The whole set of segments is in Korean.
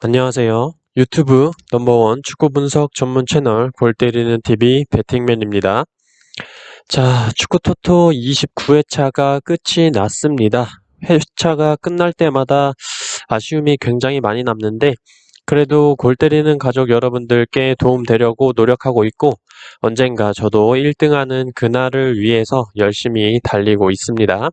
안녕하세요. 유튜브 넘버원 축구 분석 전문 채널 골 때리는 TV 배팅맨입니다. 자, 축구 토토 29회차가 끝이 났습니다. 회차가 끝날 때마다 아쉬움이 굉장히 많이 남는데 그래도 골 때리는 가족 여러분들께 도움되려고 노력하고 있고 언젠가 저도 1등하는 그날을 위해서 열심히 달리고 있습니다.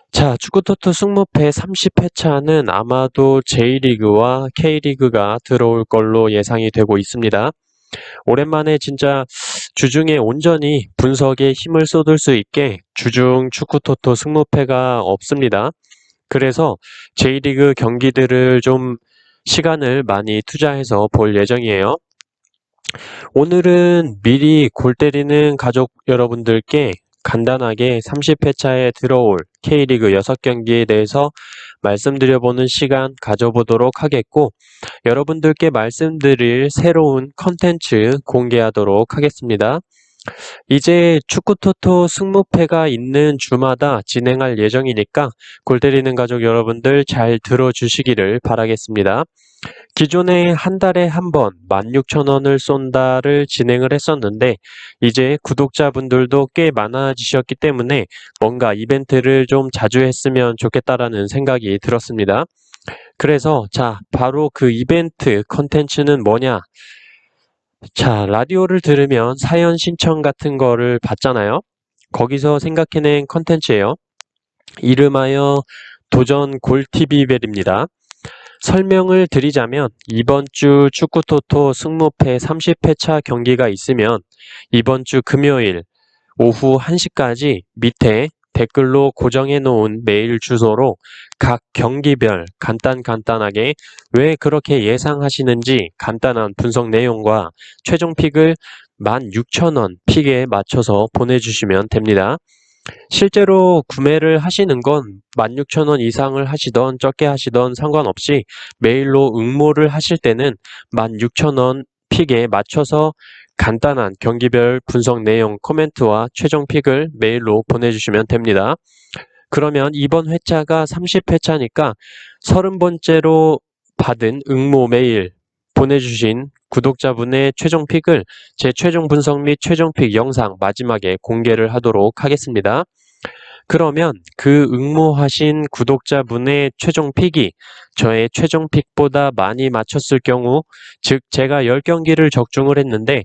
자, 축구토토 승무패 30회차는 아마도 J리그와 K리그가 들어올 걸로 예상이 되고 있습니다. 오랜만에 진짜 주중에 온전히 분석에 힘을 쏟을 수 있게 주중 축구토토 승무패가 없습니다. 그래서 J리그 경기들을 좀 시간을 많이 투자해서 볼 예정이에요. 오늘은 미리 골 때리는 가족 여러분들께 간단하게 30회차에 들어올 K리그 6경기에 대해서 말씀드려보는 시간 가져보도록 하겠고 여러분들께 말씀드릴 새로운 컨텐츠 공개하도록 하겠습니다. 이제 축구토토 승무패가 있는 주마다 진행할 예정이니까 골 때리는 가족 여러분들 잘 들어주시기를 바라겠습니다. 기존에 한 달에 한 번 16,000원을 쏜다를 진행을 했었는데 이제 구독자분들도 꽤 많아지셨기 때문에 뭔가 이벤트를 좀 자주 했으면 좋겠다라는 생각이 들었습니다. 그래서 자, 바로 그 이벤트 컨텐츠는 뭐냐? 자, 라디오를 들으면 사연 신청 같은 거를 받잖아요. 거기서 생각해낸 컨텐츠예요. 이름하여 도전 골TV벨입니다. 설명을 드리자면 이번 주 축구토토 승무패 30회차 경기가 있으면 이번 주 금요일 오후 1시까지 밑에 댓글로 고정해 놓은 메일 주소로 각 경기별 간단하게 왜 그렇게 예상하시는지 간단한 분석 내용과 최종 픽을 16,000원 픽에 맞춰서 보내주시면 됩니다. 실제로 구매를 하시는 건 16,000원 이상을 하시던 적게 하시던 상관없이 메일로 응모를 하실 때는 16,000원 픽에 맞춰서 간단한 경기별 분석 내용 코멘트와 최종 픽을 메일로 보내주시면 됩니다. 그러면 이번 회차가 30회차니까 30번째로 받은 응모 메일 보내주신 구독자분의 최종 픽을 제 최종 분석 및 최종 픽 영상 마지막에 공개를 하도록 하겠습니다. 그러면 그 응모하신 구독자분의 최종 픽이 저의 최종 픽보다 많이 맞췄을 경우, 즉 제가 10경기를 적중을 했는데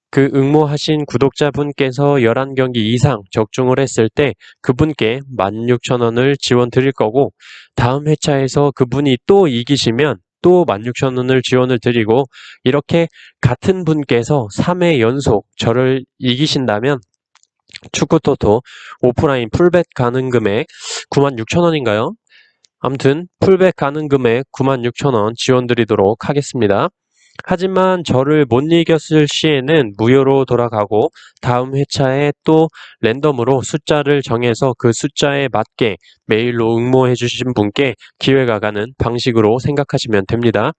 그 응모하신 구독자분께서 11경기 이상 적중을 했을 때 그분께 16,000원을 지원 드릴 거고 다음 회차에서 그분이 또 이기시면 또 16,000원을 지원을 드리고 이렇게 같은 분께서 3회 연속 저를 이기신다면 축구토토 오프라인 풀백 가능 금액 96,000원인가요? 아무튼 풀백 가능 금액 96,000원 지원 드리도록 하겠습니다. 하지만 저를 못 이겼을 시에는 무효로 돌아가고 다음 회차에 또 랜덤으로 숫자를 정해서 그 숫자에 맞게 메일로 응모해 주신 분께 기회가 가는 방식으로 생각하시면 됩니다.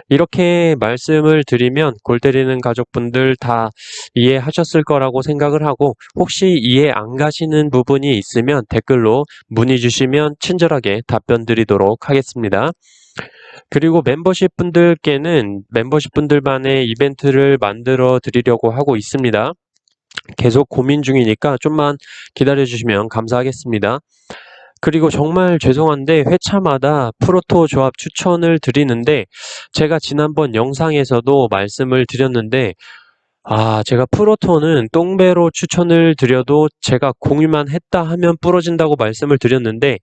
이렇게 말씀을 드리면 골 때리는 가족분들 다 이해하셨을 거라고 생각을 하고 혹시 이해 안 가시는 부분이 있으면 댓글로 문의 주시면 친절하게 답변 드리도록 하겠습니다. 그리고 멤버십 분들께는 멤버십 분들만의 이벤트를 만들어 드리려고 하고 있습니다. 계속 고민 중이니까 좀만 기다려 주시면 감사하겠습니다. 그리고 정말 죄송한데 회차마다 프로토 조합 추천을 드리는데 제가 지난번 영상에서도 말씀을 드렸는데 제가 프로토는 똥배로 추천을 드려도 제가 공유만 했다 하면 부러진다고 말씀을 드렸는데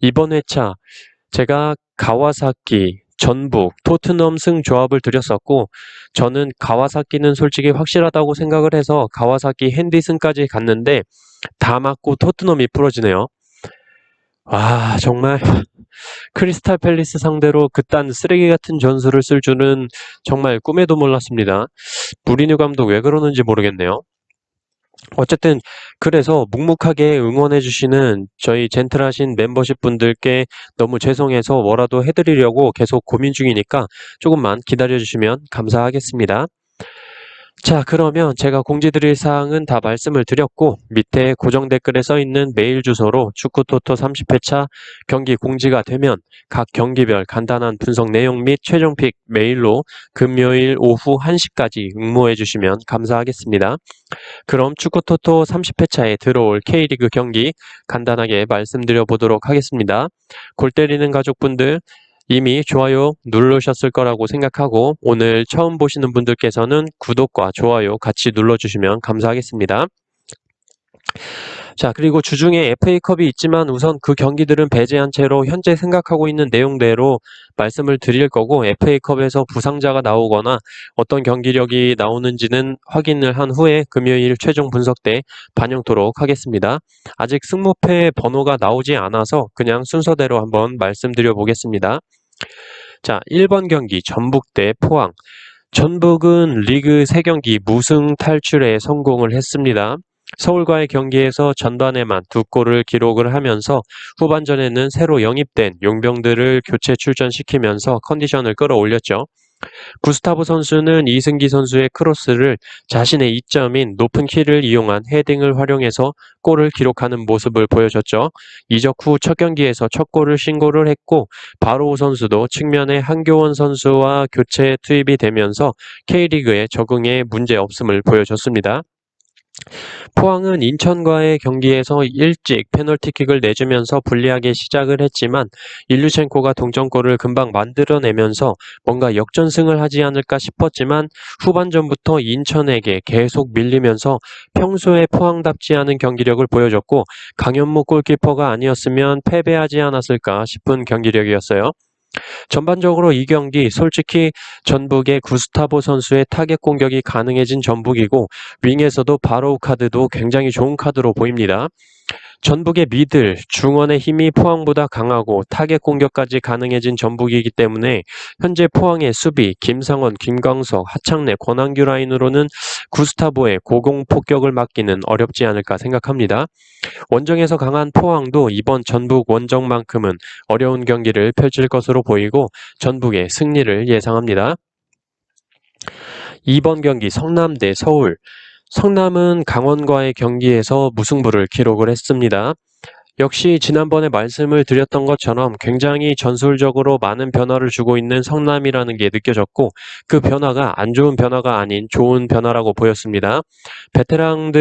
이번 회차 제가 가와사키, 전북, 토트넘 승 조합을 드렸었고 저는 가와사키는 솔직히 확실하다고 생각을 해서 가와사키 핸디슨까지 갔는데 다 맞고 토트넘이 부러지네요. 정말 크리스탈 팰리스 상대로 그딴 쓰레기 같은 전술을 쓸 줄은 정말 꿈에도 몰랐습니다. 무리뉴 감독 왜 그러는지 모르겠네요. 어쨌든 그래서 묵묵하게 응원해주시는 저희 젠틀하신 멤버십 분들께 너무 죄송해서 뭐라도 해드리려고 계속 고민 중이니까 조금만 기다려주시면 감사하겠습니다. 자, 그러면 제가 공지드릴 사항은 다 말씀을 드렸고, 밑에 고정 댓글에 써 있는 메일 주소로 축구토토 30회차 경기 공지가 되면 각 경기별 간단한 분석 내용 및 최종픽 메일로 금요일 오후 1시까지 응모해 주시면 감사하겠습니다. 그럼 축구토토 30회차에 들어올 K리그 경기 간단하게 말씀드려 보도록 하겠습니다. 골 때리는 가족분들, 이미 좋아요 누르셨을 거라고 생각하고 오늘 처음 보시는 분들께서는 구독과 좋아요 같이 눌러주시면 감사하겠습니다. 자, 그리고 주중에 FA컵이 있지만 우선 그 경기들은 배제한 채로 현재 생각하고 있는 내용대로 말씀을 드릴 거고, FA컵에서 부상자가 나오거나 어떤 경기력이 나오는지는 확인을 한 후에 금요일 최종 분석 때 반영토록 하겠습니다. 아직 승무패 번호가 나오지 않아서 그냥 순서대로 한번 말씀드려 보겠습니다. 자, 1번 경기 전북 대 포항. 전북은 리그 3경기 무승 탈출에 성공을 했습니다. 서울과의 경기에서 전반에만 2골을 기록을 하면서 후반전에는 새로 영입된 용병들을 교체 출전시키면서 컨디션을 끌어올렸죠. 구스타보 선수는 이승기 선수의 크로스를 자신의 이점인 높은 키를 이용한 헤딩을 활용해서 골을 기록하는 모습을 보여줬죠. 이적 후 첫 경기에서 첫 골을 신고를 했고, 바로우 선수도 측면에 한교원 선수와 교체 투입이 되면서 K리그에 적응에 문제 없음을 보여줬습니다. 포항은 인천과의 경기에서 일찍 페널티킥을 내주면서 불리하게 시작을 했지만 일류첸코가 동점골을 금방 만들어내면서 뭔가 역전승을 하지 않을까 싶었지만 후반전부터 인천에게 계속 밀리면서 평소에 포항답지 않은 경기력을 보여줬고, 강현무 골키퍼가 아니었으면 패배하지 않았을까 싶은 경기력이었어요. 전반적으로 이 경기 솔직히 전북의 구스타보 선수의 타겟 공격이 가능해진 전북이고, 윙에서도 바로우 카드도 굉장히 좋은 카드로 보입니다. 전북의 미들, 중원의 힘이 포항보다 강하고 타겟 공격까지 가능해진 전북이기 때문에 현재 포항의 수비, 김상원, 김광석, 하창래, 권한규 라인으로는 구스타보의 고공폭격을 막기는 어렵지 않을까 생각합니다. 원정에서 강한 포항도 이번 전북 원정만큼은 어려운 경기를 펼칠 것으로 보이고 전북의 승리를 예상합니다. 2번 경기 성남 대 서울. 성남은 강원과의 경기에서 무승부를 기록을 했습니다. 역시 지난번에 말씀을 드렸던 것처럼 굉장히 전술적으로 많은 변화를 주고 있는 성남이라는 게 느껴졌고, 그 변화가 안 좋은 변화가 아닌 좋은 변화라고 보였습니다. 베테랑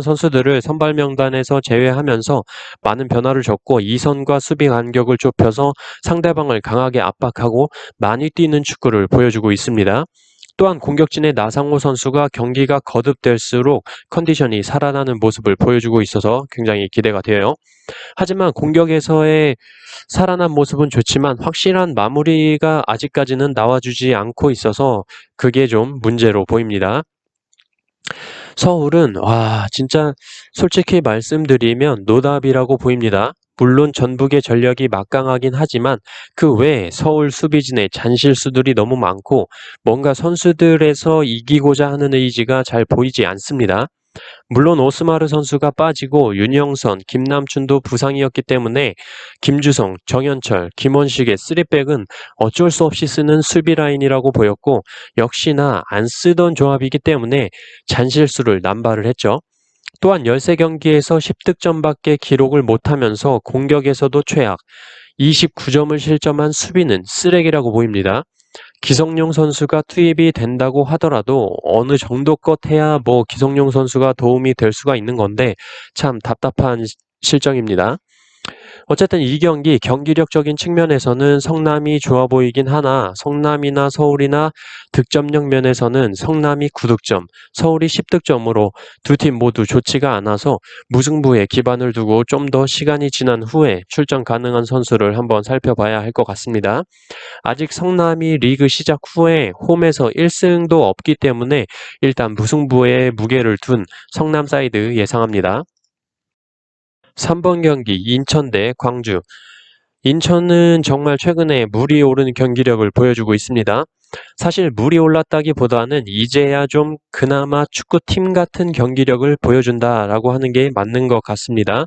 선수들을 선발 명단에서 제외하면서 많은 변화를 줬고, 이선과 수비 간격을 좁혀서 상대방을 강하게 압박하고 많이 뛰는 축구를 보여주고 있습니다. 또한 공격진의 나상호 선수가 경기가 거듭될수록 컨디션이 살아나는 모습을 보여주고 있어서 굉장히 기대가 돼요. 하지만 공격에서의 살아난 모습은 좋지만 확실한 마무리가 아직까지는 나와주지 않고 있어서 그게 좀 문제로 보입니다. 서울은 진짜 솔직히 말씀드리면 노답이라고 보입니다. 물론 전북의 전력이 막강하긴 하지만 그 외에 서울 수비진의 잔실수들이 너무 많고 뭔가 선수들에서 이기고자 하는 의지가 잘 보이지 않습니다. 물론 오스마르 선수가 빠지고 윤영선, 김남춘도 부상이었기 때문에 김주성, 정현철, 김원식의 3백은 어쩔 수 없이 쓰는 수비 라인이라고 보였고, 역시나 안 쓰던 조합이기 때문에 잔실수를 남발을 했죠. 또한 13경기에서 10득점밖에 기록을 못하면서 공격에서도 최악, 29점을 실점한 수비는 쓰레기라고 보입니다. 기성용 선수가 투입이 된다고 하더라도 어느 정도껏 해야 기성용 선수가 도움이 될 수가 있는 건데 참 답답한 실정입니다. 어쨌든 이 경기 경기력적인 측면에서는 성남이 좋아 보이긴 하나 성남이나 서울이나 득점력 면에서는 성남이 9득점, 서울이 10득점으로 두 팀 모두 좋지가 않아서 무승부에 기반을 두고 좀 더 시간이 지난 후에 출전 가능한 선수를 한번 살펴봐야 할 것 같습니다. 아직 성남이 리그 시작 후에 홈에서 1승도 없기 때문에 일단 무승부에 무게를 둔 성남 사이드 예상합니다. 3번 경기 인천 대 광주. 인천은 정말 최근에 물이 오르는 경기력을 보여주고 있습니다. 사실 물이 올랐다기보다는 이제야 좀 그나마 축구팀 같은 경기력을 보여준다라고 하는 게 맞는 것 같습니다.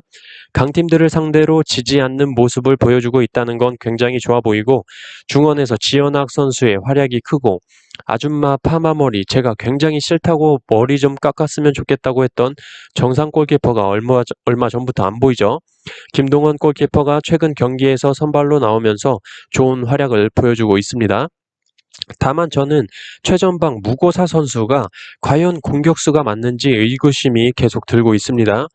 강팀들을 상대로 지지 않는 모습을 보여주고 있다는 건 굉장히 좋아 보이고, 중원에서 지현학 선수의 활약이 크고, 아줌마 파마머리, 제가 굉장히 싫다고 머리 좀 깎았으면 좋겠다고 했던 정상 골키퍼가 얼마 전부터 안 보이죠. 김동원 골키퍼가 최근 경기에서 선발로 나오면서 좋은 활약을 보여주고 있습니다. 다만 저는 최전방 무고사 선수가 과연 공격수가 맞는지 의구심이 계속 들고 있습니다.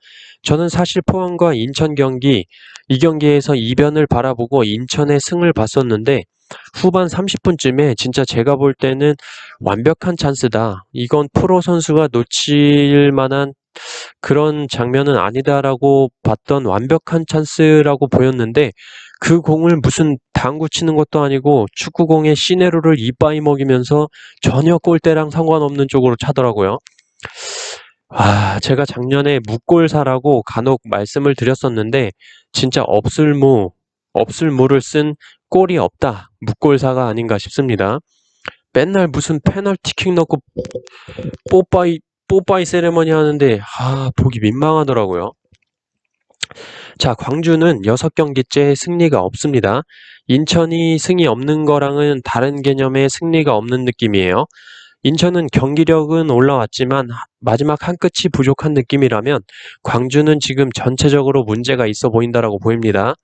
저는 사실 포항과 인천 경기, 이 경기에서 이변을 바라보고 인천의 승을 봤었는데, 후반 30분쯤에 진짜 제가 볼 때는 완벽한 찬스다. 이건 프로 선수가 놓칠 만한 그런 장면은 아니다라고 봤던 완벽한 찬스라고 보였는데, 그 공을 무슨 당구 치는 것도 아니고 축구공의 시내로를 이빠이 먹이면서 전혀 골대랑 상관없는 쪽으로 차더라고요. 제가 작년에 무골사라고 간혹 말씀을 드렸었는데, 진짜 없을무를 쓴 골이 없다. 무골사가 아닌가 싶습니다. 맨날 무슨 페널티킥 넣고 뽀빠이 세레머니 하는데 보기 민망하더라고요. 자, 광주는 6경기째 승리가 없습니다. 인천이 승이 없는 거랑은 다른 개념의 승리가 없는 느낌이에요. 인천은 경기력은 올라왔지만 마지막 한 끗이 부족한 느낌이라면, 광주는 지금 전체적으로 문제가 있어 보인다라고 보입니다.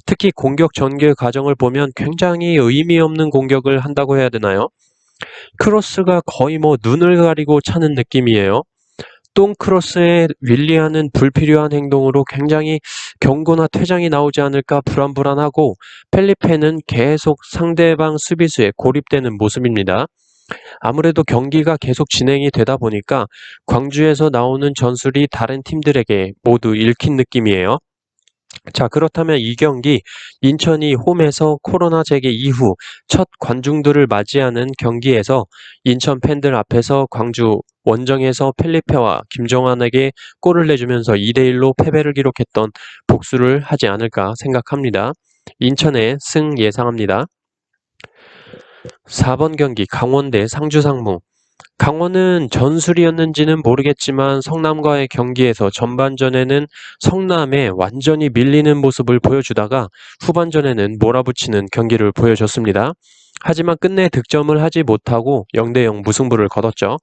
특히 공격 전개 과정을 보면 굉장히 의미 없는 공격을 한다고 해야 되나요? 크로스가 거의 눈을 가리고 차는 느낌이에요. 똥크로스에 윌리안은 불필요한 행동으로 굉장히 경고나 퇴장이 나오지 않을까 불안불안하고, 펠리페는 계속 상대방 수비수에 고립되는 모습입니다. 아무래도 경기가 계속 진행이 되다 보니까 광주에서 나오는 전술이 다른 팀들에게 모두 읽힌 느낌이에요. 자, 그렇다면 이 경기 인천이 홈에서 코로나 재개 이후 첫 관중들을 맞이하는 경기에서 인천 팬들 앞에서 광주 원정에서 펠리페와 김정환에게 골을 내주면서 2대1로 패배를 기록했던 복수를 하지 않을까 생각합니다. 인천의 승 예상합니다. 4번 경기 강원 대 상주 상무. 강원은 전술이었는지는 모르겠지만 성남과의 경기에서 전반전에는 성남에 완전히 밀리는 모습을 보여주다가 후반전에는 몰아붙이는 경기를 보여줬습니다. 하지만 끝내 득점을 하지 못하고 0대0 무승부를 거뒀죠.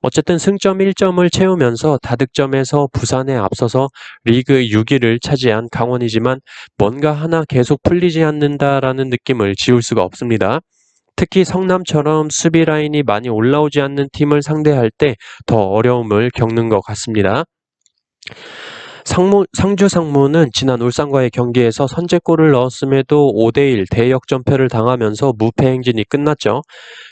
어쨌든 승점 1점을 채우면서 다득점에서 부산에 앞서서 리그 6위를 차지한 강원이지만 뭔가 하나 계속 풀리지 않는다라는 느낌을 지울 수가 없습니다. 특히 성남처럼 수비 라인이 많이 올라오지 않는 팀을 상대할 때 더 어려움을 겪는 것 같습니다. 상주 상무는 지난 울산과의 경기에서 선제골을 넣었음에도 5대1 대역전패를 당하면서 무패 행진이 끝났죠.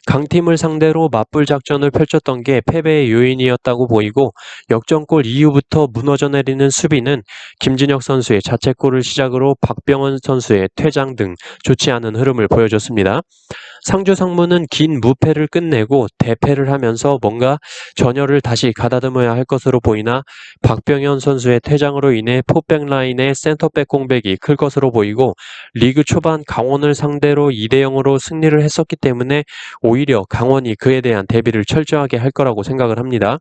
강팀을 상대로 맞불 작전을 펼쳤던 게 패배의 요인이었다고 보이고, 역전골 이후부터 무너져 내리는 수비는 김진혁 선수의 자책골을 시작으로 박병원 선수의 퇴장 등 좋지 않은 흐름을 보여줬습니다. 상주 상무는 긴 무패를 끝내고 대패를 하면서 뭔가 전열을 다시 가다듬어야 할 것으로 보이나, 박병현 선수의 퇴장으로 인해 포백 라인의 센터백 공백이 클 것으로 보이고, 리그 초반 강원을 상대로 2대0으로 승리를 했었기 때문에 오히려 강원이 그에 대한 대비를 철저하게 할 거라고 생각을 합니다.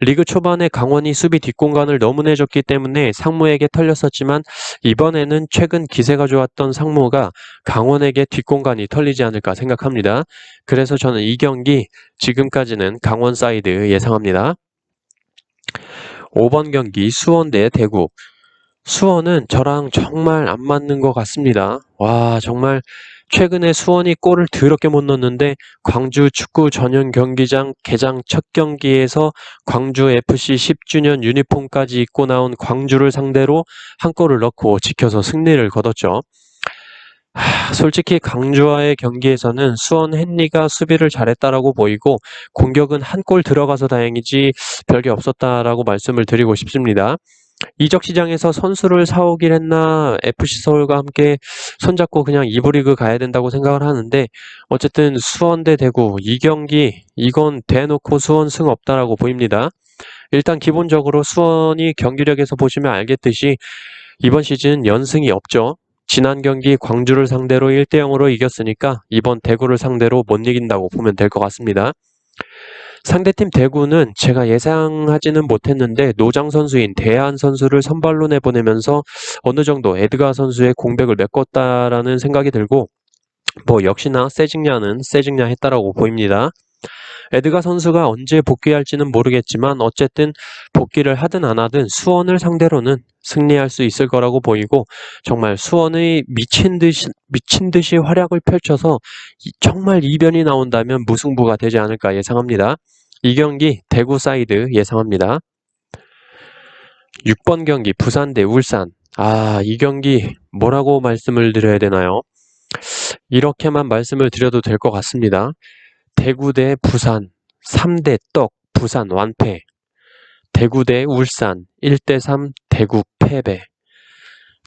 리그 초반에 강원이 수비 뒷공간을 너무 내줬기 때문에 상무에게 털렸었지만, 이번에는 최근 기세가 좋았던 상무가 강원에게 뒷공간이 털리지 않을까 생각합니다. 그래서 저는 이 경기 지금까지는 강원 사이드 예상합니다. 5번 경기 수원 대 대구. 수원은 저랑 정말 안 맞는 것 같습니다. 정말 최근에 수원이 골을 더럽게 못 넣었는데, 광주 축구 전용 경기장 개장 첫 경기에서 광주 FC 10주년 유니폼까지 입고 나온 광주를 상대로 한 골을 넣고 지켜서 승리를 거뒀죠. 솔직히 광주와의 경기에서는 수원 헨리가 수비를 잘했다라고 보이고, 공격은 한 골 들어가서 다행이지 별게 없었다라고 말씀을 드리고 싶습니다. 이적 시장에서 선수를 사오길 했나, FC 서울과 함께 손잡고 그냥 2부 리그 가야 된다고 생각을 하는데, 어쨌든 수원 대 대구 이 경기, 이건 대놓고 수원 승 없다라고 보입니다. 일단 기본적으로 수원이 경기력에서 보시면 알겠듯이 이번 시즌 연승이 없죠. 지난 경기 광주를 상대로 1대0으로 이겼으니까 이번 대구를 상대로 못 이긴다고 보면 될 것 같습니다. 상대팀 대구는 제가 예상하지는 못했는데 노장 선수인 대한 선수를 선발로 내보내면서 어느 정도 에드가 선수의 공백을 메꿨다라는 생각이 들고 역시나 세징야는 세징야 했다라고 보입니다. 에드가 선수가 언제 복귀할지는 모르겠지만 어쨌든 복귀를 하든 안 하든 수원을 상대로는 승리할 수 있을 거라고 보이고 정말 수원의 미친 듯이 활약을 펼쳐서 정말 이변이 나온다면 무승부가 되지 않을까 예상합니다. 이 경기 대구 사이드 예상합니다. 6번 경기 부산 대 울산. 이 경기 뭐라고 말씀을 드려야 되나요? 이렇게만 말씀을 드려도 될 것 같습니다. 대구 대 부산 3대 떡 부산 완패. 대구 대 울산 1대3 대구 패배.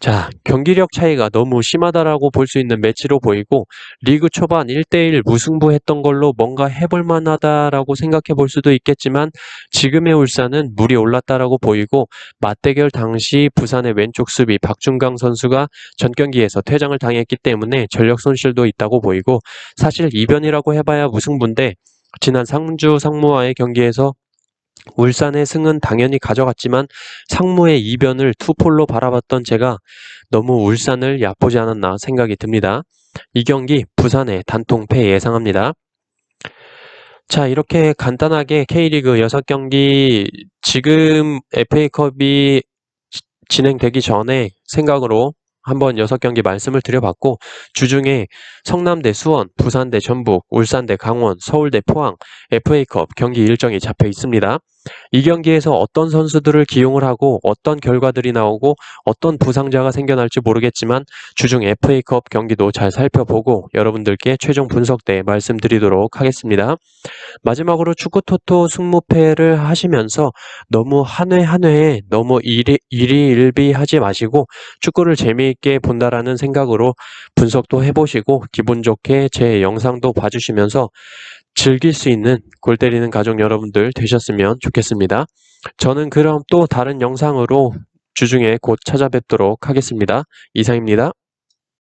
자, 경기력 차이가 너무 심하다라고 볼 수 있는 매치로 보이고 리그 초반 1대1 무승부했던 걸로 뭔가 해볼 만하다라고 생각해 볼 수도 있겠지만 지금의 울산은 물이 올랐다라고 보이고 맞대결 당시 부산의 왼쪽 수비 박준강 선수가 전 경기에서 퇴장을 당했기 때문에 전력 손실도 있다고 보이고 사실 이변이라고 해봐야 무승부인데 지난 상주 상무와의 경기에서 울산의 승은 당연히 가져갔지만 상무의 이변을 투폴로 바라봤던 제가 너무 울산을 얕보지 않았나 생각이 듭니다. 이 경기 부산의 단통패 예상합니다. 자, 이렇게 간단하게 K리그 6경기 지금 FA컵이 진행되기 전에 생각으로 한번 6경기 말씀을 드려봤고 주중에 성남 대 수원, 부산 대 전북, 울산 대 강원, 서울 대 포항 FA컵 경기 일정이 잡혀 있습니다. 이 경기에서 어떤 선수들을 기용을 하고 어떤 결과들이 나오고 어떤 부상자가 생겨날지 모르겠지만 주중 FA컵 경기도 잘 살펴보고 여러분들께 최종 분석대 말씀드리도록 하겠습니다. 마지막으로 축구토토 승무패를 하시면서 너무 한 회 한 회에 너무 일희일비하지 마시고 축구를 재미있게 본다라는 생각으로 분석도 해보시고 기분 좋게 제 영상도 봐주시면서 즐길 수 있는 골 때리는 가족 여러분들 되셨으면 좋겠습니다. 저는 그럼 또 다른 영상으로 주중에 곧 찾아뵙도록 하겠습니다. 이상입니다.